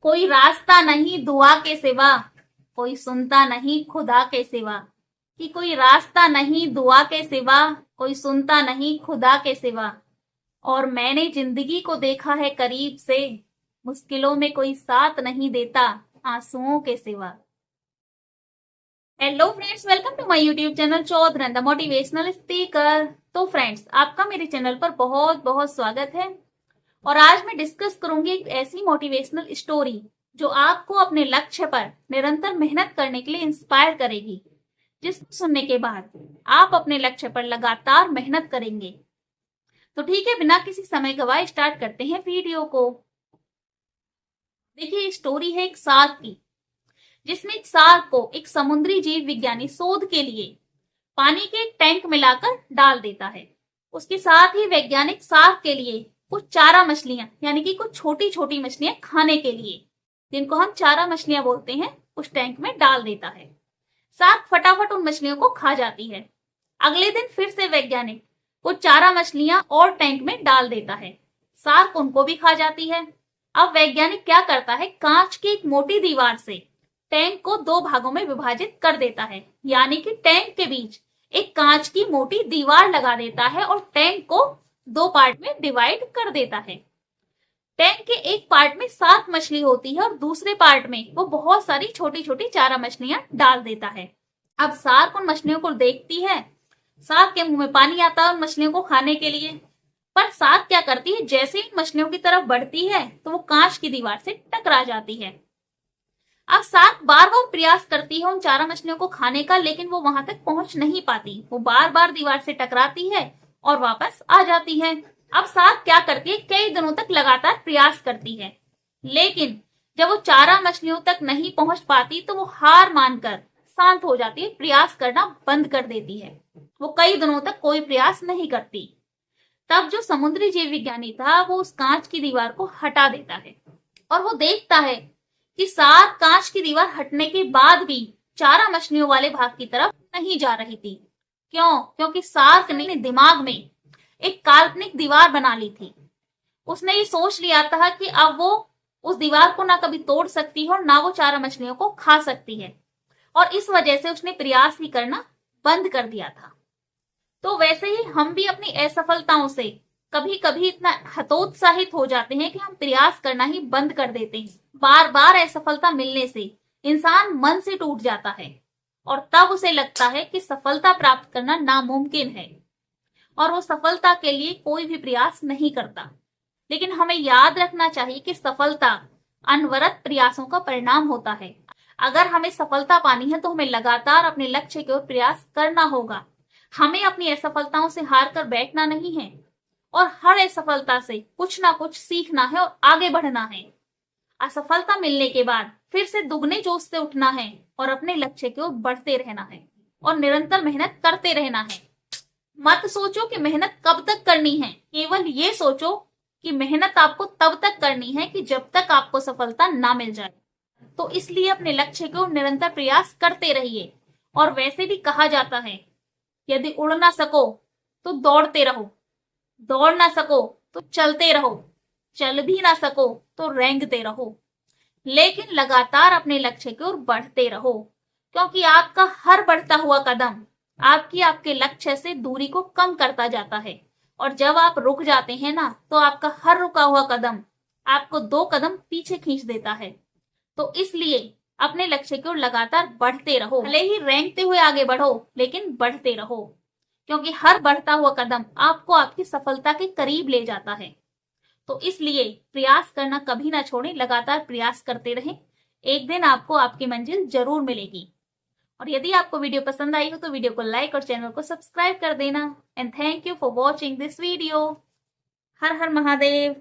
कोई रास्ता नहीं दुआ के सिवा, कोई सुनता नहीं खुदा के सिवा। कि कोई रास्ता नहीं दुआ के सिवा, कोई सुनता नहीं खुदा के सिवा। और मैंने जिंदगी को देखा है करीब से, मुश्किलों में कोई साथ नहीं देता आंसुओं के सिवा। Hello friends, welcome to my YouTube channel Chaudharan the motivational speaker. तो फ्रेंड्स, आपका मेरे चैनल पर बहुत बहुत स्वागत है। और आज मैं डिस्कस करूंगी एक ऐसी मोटिवेशनल स्टोरी जो आपको अपने लक्ष्य पर निरंतर मेहनत करने के लिए इंस्पायर करेगी, जिसको सुनने के बाद आप अपने लक्ष्य पर लगातार मेहनत करेंगे। तो ठीक है, बिना किसी समय गवाए स्टार्ट करते हैं वीडियो को। देखिए, स्टोरी है एक शार्क की, जिसमें एक शार्क को एक समुद्री जीव विज्ञानी शोध के लिए पानी के एक टैंक में लाकर डाल देता है। उसके साथ ही वैज्ञानिक शार्क के लिए कुछ चारा मछलियां, यानी कि कुछ छोटी छोटी मछलियां खाने के लिए, जिनको हम चारा मछलियां बोलते हैं, उस टैंक में डाल देता है। शार्क फटाफट उन मछलियों को खा जाती है। अगले दिन फिर से वैज्ञानिक कुछ चारा मछलियां और टैंक में डाल देता है। शार्क उनको भी खा जाती है। अब वैज्ञानिक क्या करता है, कांच की एक मोटी दीवार से टैंक को दो भागों में विभाजित कर देता है, यानी कि टैंक के बीच एक कांच की मोटी दीवार लगा देता है और टैंक को दो पार्ट में डिवाइड कर देता है। टैंक के एक पार्ट में 7 मछली होती है और दूसरे पार्ट में वो बहुत सारी छोटी छोटी चारा मछलियां डाल देता है। अब शार्क उन मछलियों को देखती है। शार्क के मुंह में पानी आता है उन मछलियों को खाने के लिए। पर शार्क क्या करती है, जैसे ही मछलियों की तरफ बढ़ती है तो वो कांच की दीवार से टकरा जाती है। अब शार्क बार बार प्रयास करती है उन चारा मछलियों को खाने का, लेकिन वो वहां तक पहुंच नहीं पाती। वो बार बार दीवार से टकराती है और वापस आ जाती है। अब शार्क क्या करती है, कई दिनों तक लगातार प्रयास करती है, लेकिन जब वो चारा मछलियों तक नहीं पहुंच पाती तो वो हार मानकर शांत हो जाती है, प्रयास करना बंद कर देती है। वो कई दिनों तक कोई प्रयास नहीं करती। तब जो समुद्री जीव विज्ञानी था, वो उस कांच की दीवार को हटा देता है और वो देखता है कि शार्क कांच की दीवार हटने के बाद भी चारा मछलियों वाले भाग की तरफ नहीं जा रही थी। क्यों? क्योंकि शार्क ने दिमाग में एक काल्पनिक दीवार बना ली थी। उसने ये सोच लिया था कि अब वो उस दीवार को ना कभी तोड़ सकती है और ना वो चारा मछलियों को खा सकती है, और इस वजह से उसने प्रयास ही करना बंद कर दिया था। तो वैसे ही हम भी अपनी असफलताओं से कभी कभी इतना हतोत्साहित हो जाते हैं कि हम प्रयास करना ही बंद कर देते हैं। बार बार असफलता मिलने से इंसान मन से टूट जाता है और तब उसे लगता है कि सफलता प्राप्त करना नामुमकिन है और वो सफलता के लिए कोई भी प्रयास नहीं करता। लेकिन हमें याद रखना चाहिए कि सफलता अनवरत प्रयासों का परिणाम होता है। अगर हमें सफलता पानी है तो हमें लगातार अपने लक्ष्य की ओर प्रयास करना होगा। हमें अपनी असफलताओं से हार कर बैठना नहीं है और हर असफलता से कुछ ना कुछ सीखना है और आगे बढ़ना है। असफलता मिलने के बाद फिर से दुगने जोश से उठना है और अपने लक्ष्य की ओर बढ़ते रहना है और निरंतर मेहनत करते रहना है। मत सोचो कि मेहनत कब तक करनी है, केवल ये सोचो कि मेहनत आपको तब तक करनी है कि जब तक आपको सफलता ना मिल जाए। तो इसलिए अपने लक्ष्य की ओर निरंतर प्रयास करते रहिए। और वैसे भी कहा जाता है, यदि उड़ ना सको तो दौड़ते रहो, दौड़ ना सको तो चलते रहो, चल भी ना सको तो रेंगते रहो, लेकिन लगातार अपने लक्ष्य की ओर बढ़ते रहो। क्योंकि आपका हर बढ़ता हुआ कदम आपके लक्ष्य से दूरी को कम करता जाता है, और जब आप रुक जाते हैं ना, तो आपका हर रुका हुआ कदम आपको 2 कदम पीछे खींच देता है। तो इसलिए अपने लक्ष्य की ओर लगातार बढ़ते रहो। भले ही रेंगते हुए आगे बढ़ो, लेकिन बढ़ते रहो, क्योंकि हर बढ़ता हुआ कदम आपको आपकी सफलता के करीब ले जाता है। तो इसलिए प्रयास करना कभी ना छोड़ें, लगातार प्रयास करते रहें। एक दिन आपको आपकी मंजिल जरूर मिलेगी। और यदि आपको वीडियो पसंद आई हो तो वीडियो को लाइक और चैनल को सब्सक्राइब कर देना। And thank you for watching this video. Her her Mahadev.